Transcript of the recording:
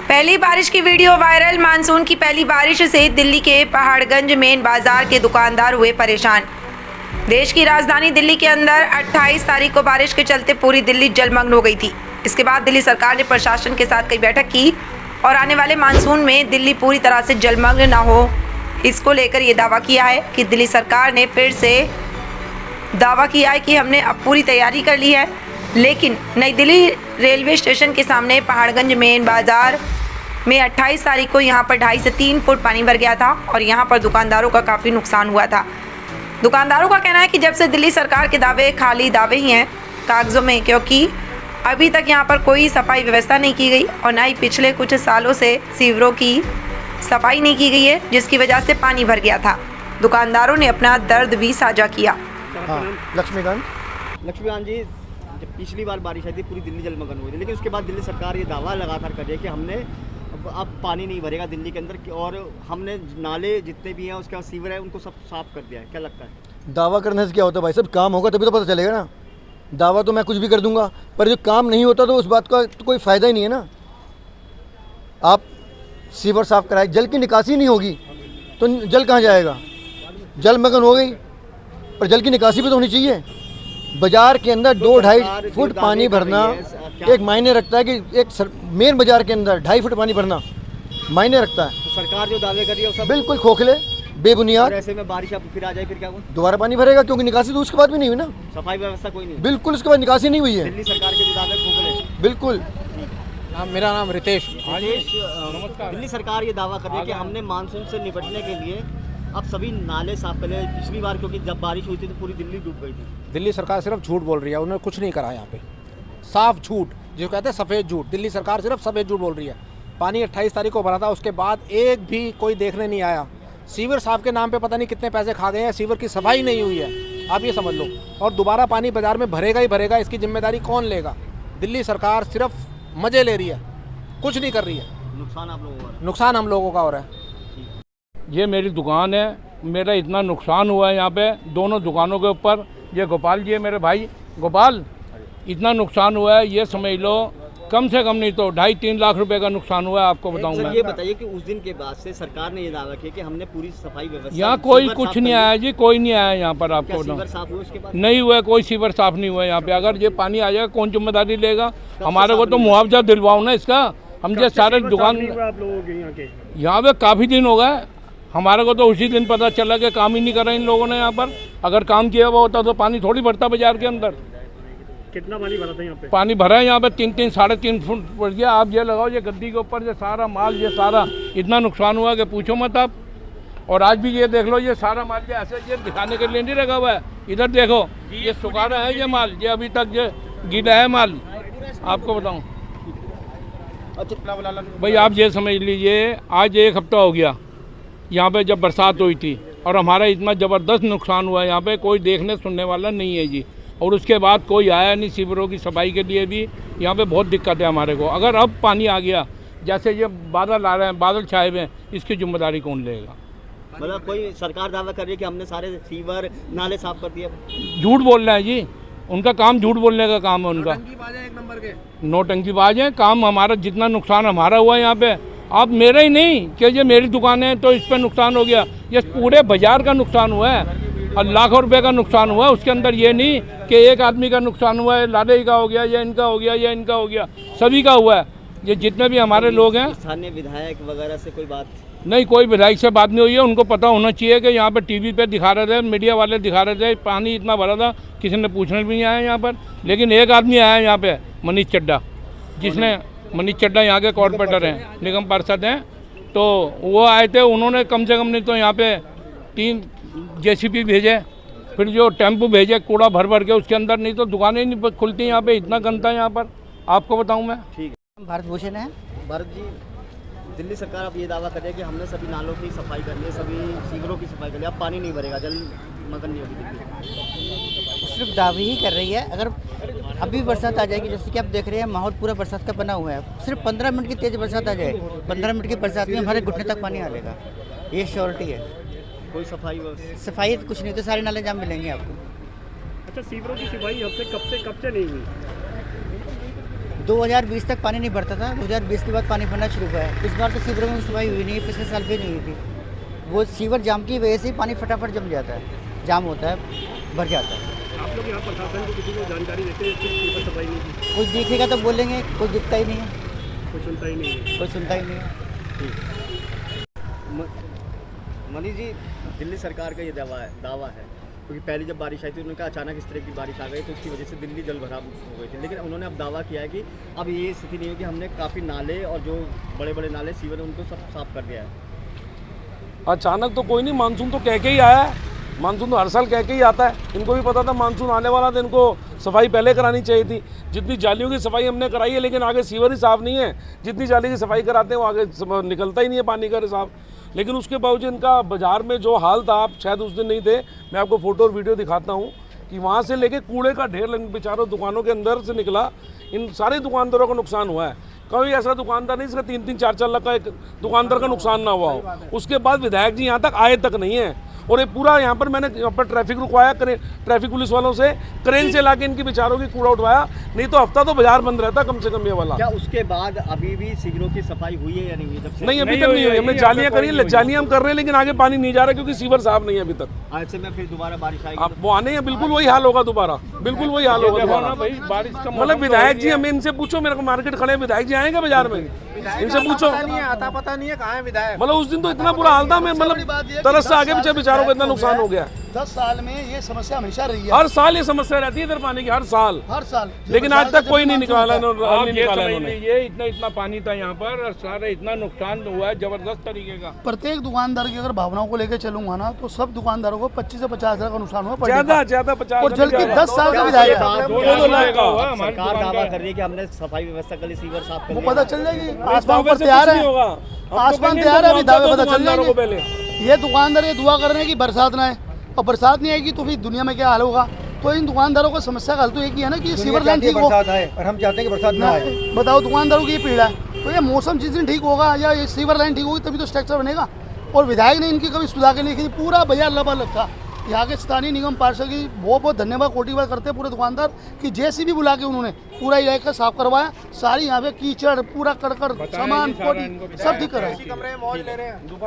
पहली बारिश की वीडियो वायरल। मानसून की पहली बारिश से दिल्ली के पहाड़गंज मेन बाजार के दुकानदार हुए परेशान। देश की राजधानी दिल्ली के अंदर 28 तारीख को बारिश के चलते पूरी दिल्ली जलमग्न हो गई थी। इसके बाद दिल्ली सरकार ने प्रशासन के साथ कई बैठक की और आने वाले मानसून में दिल्ली पूरी तरह से जलमग्न ना हो, इसको लेकर ये दावा किया है कि दिल्ली सरकार ने फिर से दावा किया है कि हमने अब पूरी तैयारी कर ली है। लेकिन नई दिल्ली रेलवे स्टेशन के सामने पहाड़गंज मेन बाजार में 28 तारीख को यहाँ पर 2.5 से 3 फुट पानी भर गया था और यहाँ पर दुकानदारों का काफ़ी नुकसान हुआ था। दुकानदारों का कहना है कि जब से दिल्ली सरकार के दावे खाली दावे ही हैं कागज़ों में, क्योंकि अभी तक यहाँ पर कोई सफाई व्यवस्था नहीं की गई और ना ही पिछले कुछ सालों से सीवरों की सफाई नहीं की गई है, जिसकी वजह से पानी भर गया था। दुकानदारों ने अपना दर्द भी साझा किया। लक्ष्मीकांत जी, जब पिछली बार बारिश आई थी पूरी दिल्ली जलमग्न हुई थी, लेकिन उसके बाद दिल्ली सरकार ये दावा लगातार कर रही है कि हमने अब पानी नहीं भरेगा दिल्ली के अंदर और हमने नाले जितने भी हैं उसके बाद सीवर है उनको सब साफ कर दिया है। क्या लगता है? दावा करने से क्या होता है भाई? सब काम होगा तभी तो पता चलेगा ना। दावा तो मैं कुछ भी कर दूंगा, पर जो काम नहीं होता तो उस बात का तो कोई फ़ायदा ही नहीं है ना। आप सीवर साफ कराए, जल की निकासी नहीं होगी तो जल कहाँ जाएगा? जलमग्न हो गई, पर जल की निकासी भी तो होनी चाहिए। बाजार के अंदर 2-2.5 फुट पानी भरना एक मायने रखता है कि एक मेन बाजार के अंदर 2.5 फुट पानी भरना मायने रखता है। तो सरकार जो दावे कर रही है वो सब बिल्कुल खोखले, बेबुनियाद। ऐसे में बारिश अब फिर आ जाए फिर क्या होगा? दोबारा पानी भरेगा, क्योंकि निकासी तो उसके बाद भी नहीं हुई ना। सफाई व्यवस्था कोई नहीं, बिल्कुल उसके बाद निकासी नहीं हुई है। दिल्ली सरकार के जो दावे खोखले। बिल्कुल। मेरा नाम रितेश। दिल्ली सरकार ये दावा कर रही है कि हमने मानसून से निपटने के लिए अब सभी नाले साफ कर लिए। पिछली बार क्योंकि जब बारिश हुई थी तो पूरी दिल्ली डूब गई थी। दिल्ली सरकार सिर्फ झूठ बोल रही है, उन्होंने कुछ नहीं करा यहाँ पे। साफ झूठ, जो कहते हैं सफ़ेद झूठ। दिल्ली सरकार सिर्फ सफ़ेद झूठ बोल रही है। पानी 28 तारीख को भरा था, उसके बाद एक भी कोई देखने नहीं आया। सीवर साफ के नाम पे पता नहीं कितने पैसे खा गए हैं, सीवर की सफाई नहीं हुई है, आप ये समझ लो। और दोबारा पानी बाजार में भरेगा ही भरेगा, इसकी जिम्मेदारी कौन लेगा? दिल्ली सरकार सिर्फ मज़े ले रही है, कुछ नहीं कर रही है। नुकसान आप लोगों का, नुकसान हम लोगों का हो रहा है। ये मेरी दुकान है, मेरा इतना नुकसान हुआ है यहाँ पे दोनों दुकानों के ऊपर। ये गोपाल जी है मेरे भाई, गोपाल, इतना नुकसान हुआ है ये समझ लो कम से कम नहीं तो 2.5-3 लाख रुपए का नुकसान हुआ है। आपको बताऊँ मैं। ये बताइए कि उस दिन के बाद से सरकार ने ये दावा किया कि हमने पूरी सफाई व्यवस्था। यहाँ कोई कुछ नहीं आया जी, कोई नहीं आया यहाँ पर। आपको सीवर साफ हुआ उसके बाद? नहीं हुआ, कोई सीवर साफ नहीं हुआ यहाँ पे। अगर ये पानी आ जाएगा कौन जिम्मेदारी लेगा? हमारे को तो मुआवजा दिलवाओ ना इसका। हम जो सारे दुकान यहाँ पे काफ़ी दिन हो गए, हमारे को तो उसी दिन पता चला कि काम ही नहीं कर रहे इन लोगों ने यहाँ पर। अगर काम किया हुआ होता तो पानी थोड़ी भरता बाजार के अंदर। कितना पानी भरा था यहाँ पे? पानी भरा है यहाँ पे 3-3 साढ़े 3 फुट पड़ गया। आप ये लगाओ, ये गद्दी के ऊपर ये सारा माल, ये सारा इतना नुकसान हुआ कि पूछो मत आप। और आज भी ये देख लो, ये सारा माल ये ऐसे ये दिखाने के लिए नहीं रखा हुआ है। इधर देखो, ये सुखाना है ये माल, ये अभी तक ये गीला है माल। आपको बताऊँ भाई, आप ये समझ लीजिए आज 1 हफ्ता हो गया यहाँ पे जब बरसात हुई थी और हमारा इतना ज़बरदस्त नुकसान हुआ है। यहाँ पे कोई देखने सुनने वाला नहीं है जी। और उसके बाद कोई आया नहीं सीवरों की सफाई के लिए भी। यहाँ पे बहुत दिक्कत है हमारे को। अगर अब पानी आ गया, जैसे ये बादल आ रहे हैं, बादल छाए हुए हैं, इसकी जिम्मेदारी कौन लेगा? मतलब कोई सरकार दावा कर रही है कि हमने सारे सीवर नाले साफ कर दिए। झूठ बोल रहे हैं जी, उनका काम झूठ बोलने का काम है उनका। नौटंकीबाज है काम। हमारा जितना नुकसान हमारा हुआ है यहाँ पे, आप मेरा ही नहीं कि ये मेरी दुकान है तो इस पर नुकसान हो गया, ये पूरे बाजार का नुकसान हुआ है और लाखों रुपए का नुकसान हुआ है। उसके अंदर ये नहीं कि एक आदमी का नुकसान हुआ है, लाले का हो गया या इनका हो गया या इनका हो गया, सभी का हुआ है। ये जितने भी हमारे लोग हैं, स्थानीय विधायक वगैरह से कोई बात नहीं, कोई विधायक से बात नहीं हुई है। उनको पता होना चाहिए कि यहाँ पर टीवी पे दिखा रहे थे, मीडिया वाले दिखा रहे थे पानी इतना भरा था, किसी ने पूछने भी नहीं आया यहाँ पर। लेकिन एक आदमी आया यहाँ पे, मनीष चड्डा, मनीष चड्डा यहाँ के कॉर्पोरेटर हैं, निगम पार्षद हैं, तो वो आए थे। उन्होंने कम से कम नहीं तो यहाँ पे 3 JCB भेजे, फिर जो टेम्पो भेजे कूड़ा भर भर के उसके अंदर, नहीं तो दुकानें नहीं खुलती यहाँ पे, इतना गंदा यहाँ पर। आपको बताऊँ मैं। ठीक है। भारत भूषण है। भारत जी, दिल्ली सरकार अब ये दावा कर रही है कि हमने सभी नालों की सफाई कर ली, सभी सीवरों की सफाई कर ली, अब पानी नहीं भरेगा, जलमग्न नहीं होगी दिल्ली। सिर्फ दावे ही कर रही है। अगर अभी बरसात आ जाएगी, जैसे कि आप देख रहे हैं माहौल पूरा बरसात का बना हुआ है, सिर्फ 15 मिनट की तेज़ बरसात आ जाए, 15 मिनट की बरसात में हमारे घुटने तक पानी आ जाएगा, ये श्योरिटी है। कोई सफाई कुछ नहीं होती, सारे नाले जाम मिलेंगे आपको। अच्छा, सीवरों की सफाई कब से नहीं हुई? 2020 तक पानी नहीं भरता था, 2020 के बाद पानी भरना शुरू हुआ है। इस बार तो सीवरों में सफाई हुई नहीं है, पिछले साल भी नहीं हुई थी। वो सीवर जाम की वजह से पानी फटाफट जम जाता है, जाम होता है, भर जाता है। आप लोग यहाँ प्रशासन को किसी को जानकारी देते हैं कि सीवर सफाई नहीं की? कोई दिखेगा तो बोलेंगे, कोई दिखता ही नहीं है, कोई सुनता ही नहीं है। कोई सुनता ही नहीं है। मनीष जी, दिल्ली सरकार का ये दावा है क्योंकि पहले जब बारिश आई थी उन्होंने कहा अचानक इस तरह की बारिश आ गई तो उसकी वजह से दिल्ली जल भराव हो गई थी, लेकिन उन्होंने अब दावा किया है कि अब ये स्थिति नहीं है कि हमने काफ़ी नाले और जो बड़े बड़े नाले सीवर उनको सब साफ कर दिया है। अचानक तो कोई नहीं, मानसून तो कह के ही आया है। मानसून तो हर साल कह के ही आता है। इनको भी पता था मानसून आने वाला था, इनको सफाई पहले करानी चाहिए थी। जितनी जालियों की सफाई हमने कराई है, लेकिन आगे सीवर ही साफ़ नहीं है। जितनी जाली की सफाई कराते हैं वो आगे निकलता ही नहीं है पानी का रिसाव। लेकिन उसके बावजूद इनका बाज़ार में जो हाल था, आप शायद उस दिन नहीं थे, मैं आपको फ़ोटो और वीडियो दिखाता हूँ कि वहाँ से लेके कूड़े का ढेर बेचारों दुकानों के अंदर से निकला। इन सारे दुकानदारों को नुकसान हुआ है। कोई ऐसा दुकानदार नहीं जिसका 3-3, 4-4 लाख का एक दुकानदार का नुकसान ना हुआ हो। उसके बाद विधायक जी यहाँ तक आए तक नहीं है। और ये पूरा यहाँ पर मैंने यहाँ पर ट्रैफिक रुकवाया, ट्रैफिक पुलिस वालों से क्रेन से लाके इनकी बेचारों की कूड़ा उठवाया, नहीं तो हफ्ता तो बाजार बंद रहता कम से कम ये वाला। क्या उसके बाद अभी भी सीवरों की सफाई हुई है या नहीं हुई? जब से नहीं, अभी तक नहीं हुई। हमने जालियाँ करी, जालियाँ हम कर रहे हैं, लेकिन आगे पानी नहीं जा रहा क्योंकि सीवर साफ नहीं है अभी तक। आज से मैं फिर दोबारा बारिश आएगी आप वो आने हैं, बिल्कुल वही हाल होगा दोबारा, बिल्कुल वही हाल होगा दोबारा। बारिश का मतलब विधायक जी, हमें इनसे पूछो, मेरे को मार्केट खड़े हैं, विधायक जी आएंगे बाजार में, इनसे पूछो। पता नहीं है कहाँ है विधायक। मतलब उस दिन तो इतना बुरा हाल था, मैं मतलब तरस से आगे पीछे बेचारों को इतना नुकसान हो गया। 10 साल में ये समस्या हमेशा रही है। हर साल ये समस्या रहती है इधर पानी की, हर साल। लेकिन आज तक कोई नहीं निकाला इन्होंने। ये इतना पानी था यहाँ पर और सारा इतना नुकसान हुआ है जबरदस्त तरीके का। प्रत्येक दुकानदार की अगर भावनाओं को लेकर चलूंगा ना तो सब दुकानदारों को 25 से 50 हज़ार का नुकसान हुआ, ज्यादा 50। और जल की 10 साल का विधायक सरकार दावा कर रही है कि हमने सफाई व्यवस्था कर ली, सीवर साफ कर वो लिया। पता चल जाएगी। आसमान पर तैयार है, आसमान तैयार है, अभी दावे पता चल जाएंगे। पहले ये दुकानदार ये दुआ कर रहे हैं कि बरसात ना आए, और बरसात नहीं आएगी तो फिर दुनिया में क्या हाल होगा। तो इन दुकानदारों को समस्या का हल तो एक ही है ना कि सीवर लाइन ठीक हो। बरसात आए और हम चाहते हैं कि बरसात ना आए। बताओ, दुकानदारों की ये पीड़ा है। तो ये मौसम जिस दिन ठीक होगा या ये सीवर लाइन ठीक होगी तभी तो स्ट्रक्चर बनेगा। और विधायक ने इनकी कभी सुधार के लिए पूरा बाजार लबालब था। यहाँ के स्थानीय निगम पार्षद की बहुत बहुत धन्यवाद, कोटिवार करते हैं पूरे दुकानदार कि जेसीबी बुला के उन्होंने पूरा इलाका साफ करवाया। सारी यहाँ पे कीचड़, पूरा कड़कड़ सामान, सब ठीक कराया।